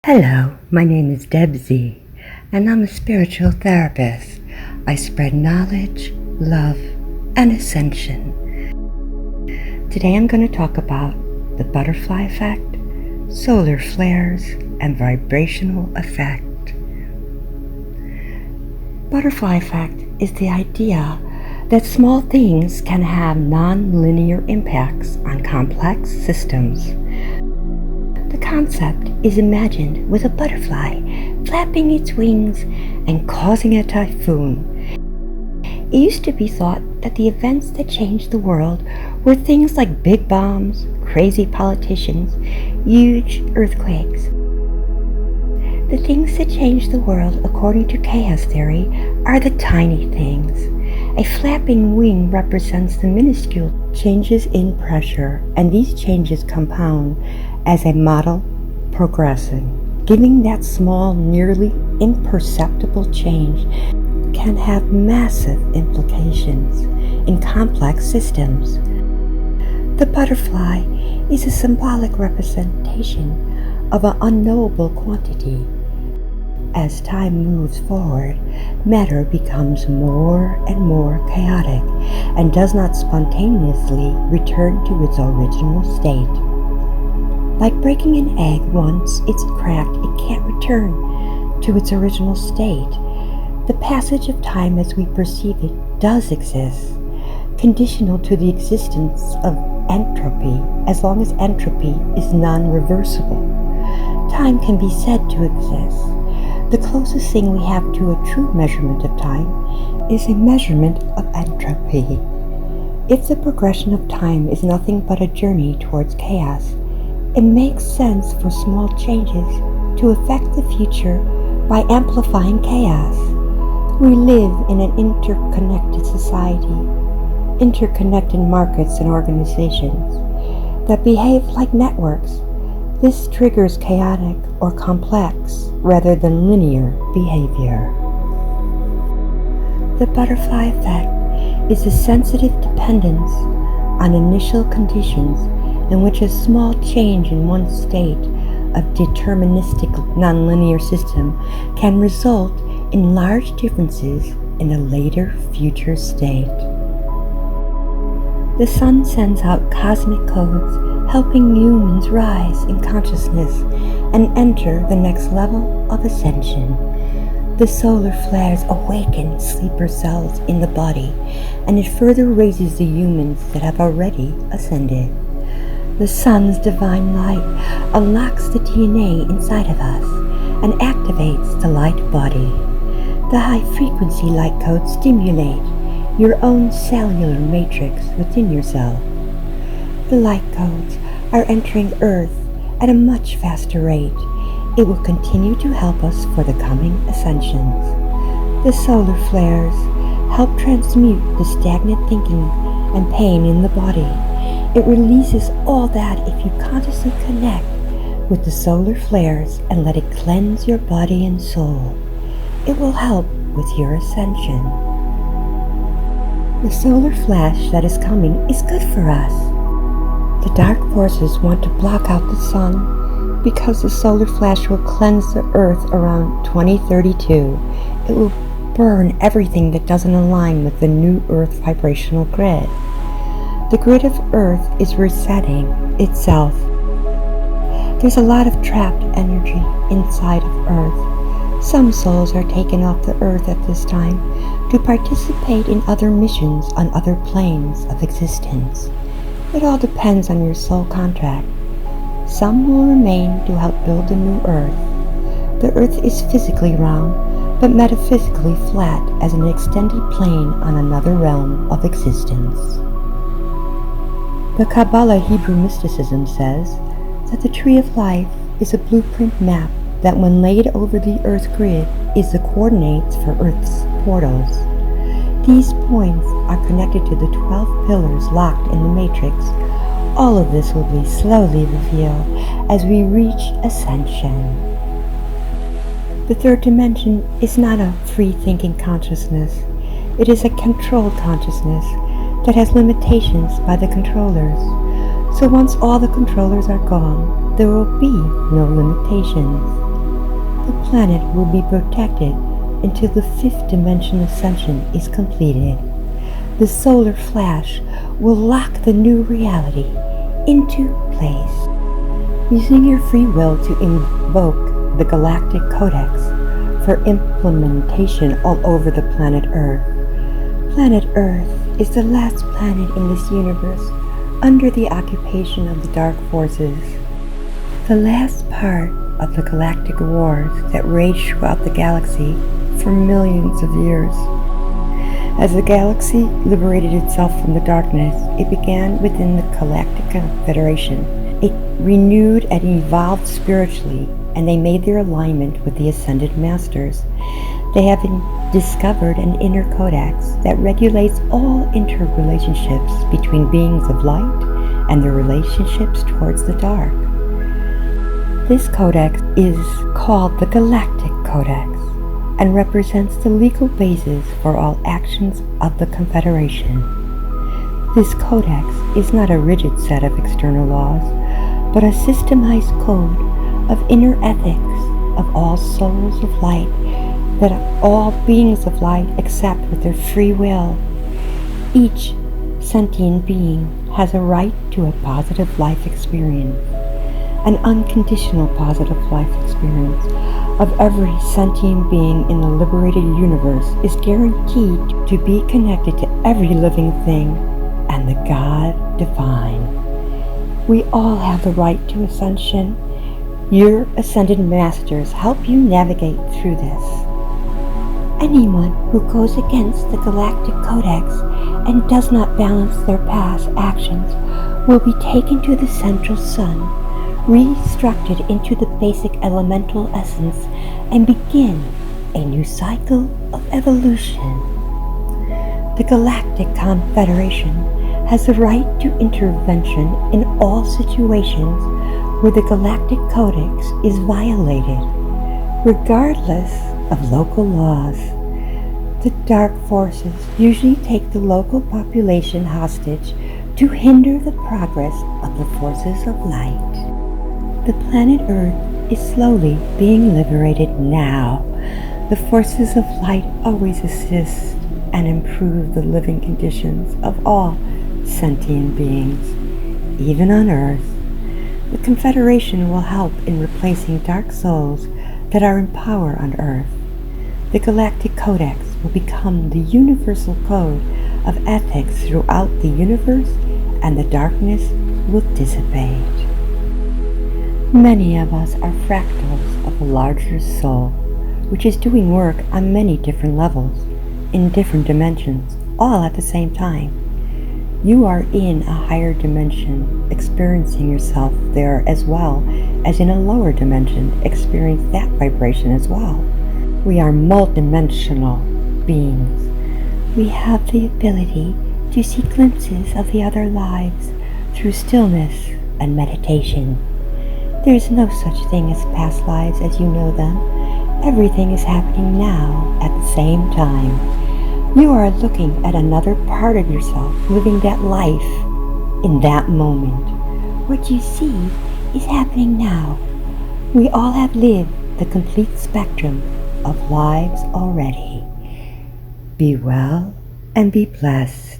Hello, my name is Debsy, and I'm a spiritual therapist. I spread knowledge, love, and ascension. Today I'm going to talk about the butterfly effect, solar flares, and vibrational effect. Butterfly effect is the idea that small things can have non-linear impacts on complex systems. The concept is imagined with a butterfly flapping its wings and causing a typhoon. It used to be thought that the events that changed the world were things like big bombs, crazy politicians, huge earthquakes. The things that change the world, according to chaos theory, are the tiny things. A flapping wing represents the minuscule changes in pressure, and these changes compound as a model progressing. Giving that small, nearly imperceptible change can have massive implications in complex systems. The butterfly is a symbolic representation of an unknowable quantity. As time moves forward, matter becomes more and more chaotic and does not spontaneously return to its original state. Like breaking an egg, once it's cracked, it can't return to its original state. The passage of time as we perceive it does exist, conditional to the existence of entropy, as long as entropy is non-reversible. Time can be said to exist. The closest thing we have to a true measurement of time is a measurement of entropy. If the progression of time is nothing but a journey towards chaos, it makes sense for small changes to affect the future by amplifying chaos. We live in an interconnected society, interconnected markets and organizations that behave like networks. This triggers chaotic or complex rather than linear behavior. The butterfly effect is a sensitive dependence on initial conditions in which a small change in one state of deterministic nonlinear system can result in large differences in a later future state. The sun sends out cosmic codes helping humans rise in consciousness and enter the next level of ascension. The solar flares awaken sleeper cells in the body, and it further raises the humans that have already ascended. The sun's divine light unlocks the DNA inside of us and activates the light body. The high-frequency light codes stimulate your own cellular matrix within yourself. The light codes are entering Earth at a much faster rate. It will continue to help us for the coming ascensions. The solar flares help transmute the stagnant thinking and pain in the body. It releases all that if you consciously connect with the solar flares and let it cleanse your body and soul. It will help with your ascension. The solar flash that is coming is good for us. The dark forces want to block out the sun because the solar flash will cleanse the earth around 2032. It will burn everything that doesn't align with the new earth vibrational grid. The grid of earth is resetting itself. There's a lot of trapped energy inside of earth. Some souls are taken off the earth at this time to participate in other missions on other planes of existence. It all depends on your soul contract. Some will remain to help build the new earth. The earth is physically round, but metaphysically flat as an extended plane on another realm of existence. The Kabbalah Hebrew mysticism says that the tree of life is a blueprint map that when laid over the earth grid is the coordinates for earth's portals. These points are connected to the 12 pillars locked in the matrix. All of this will be slowly revealed as we reach ascension. The third dimension is not a free-thinking consciousness. It is a controlled consciousness that has limitations by the controllers. So once all the controllers are gone, there will be no limitations. The planet will be protected until the fifth dimension ascension is completed. The solar flash will lock the new reality into place. Using your free will to invoke the Galactic Codex for implementation all over the planet Earth. Planet Earth is the last planet in this universe under the occupation of the dark forces. The last part of the galactic wars that raged throughout the galaxy for millions of years. As the galaxy liberated itself from the darkness, it began within the Galactic Confederation. It renewed and evolved spiritually, and they made their alignment with the Ascended Masters. They have discovered an inner codex that regulates all interrelationships between beings of light and their relationships towards the dark. This codex is called the Galactic Codex and represents the legal basis for all actions of the Confederation. This codex is not a rigid set of external laws, but a systemized code of inner ethics of all souls of light that all beings of light accept with their free will. Each sentient being has a right to a positive life experience. An unconditional positive life experience of every sentient being in the liberated universe is guaranteed to be connected to every living thing and the God divine. We all have the right to ascension. Your Ascended Masters help you navigate through this. Anyone who goes against the Galactic Codex and does not balance their past actions will be taken to the central sun, restructured into the basic elemental essence, and begin a new cycle of evolution. The Galactic Confederation has the right to intervention in all situations where the Galactic Codex is violated, regardless of local laws. The dark forces usually take the local population hostage to hinder the progress of the forces of light. The planet Earth is slowly being liberated now. The forces of light always assist and improve the living conditions of all sentient beings, even on Earth. The Confederation will help in replacing dark souls that are in power on Earth. The Galactic Codex will become the universal code of ethics throughout the universe, and the darkness will dissipate. Many of us are fractals of a larger soul, which is doing work on many different levels, in different dimensions, all at the same time. You are in a higher dimension, experiencing yourself there as well as in a lower dimension, experience that vibration as well. We are multidimensional beings. We have the ability to see glimpses of the other lives through stillness and meditation. There is no such thing as past lives as you know them. Everything is happening now at the same time. You are looking at another part of yourself, living that life in that moment. What you see is happening now. We all have lived the complete spectrum of lives already. Be well and be blessed.